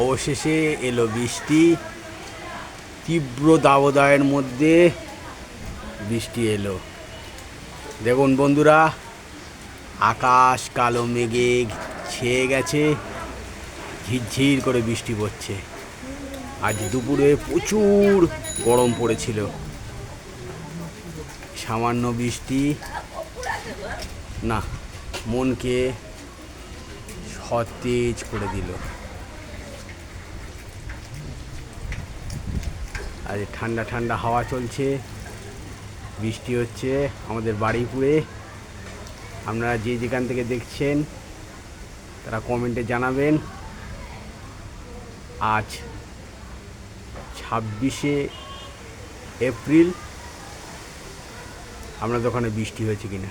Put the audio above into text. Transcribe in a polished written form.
অবশেষে এলো বৃষ্টি। তীব্র দাবদাহের মধ্যে বৃষ্টি এলো। দেখুন বন্ধুরা, আকাশ কালো মেঘে ছেয়ে গেছে, ঝিরঝির করে বৃষ্টি পড়ছে। আজ দুপুরে প্রচুর গরম পড়েছিল, সামান্য বৃষ্টি না মনকে সতেজ করে দিল। আজ ঠান্ডা ঠান্ডা হাওয়া চলছে, বৃষ্টি হচ্ছে আমাদের বারুইপুরে। আপনারা যে যেখান থেকে দেখছেন তারা কমেন্টে জানাবেন। আজ 26শে এপ্রিল আপনাদের ওখানে বৃষ্টি হয়েছে কিনা।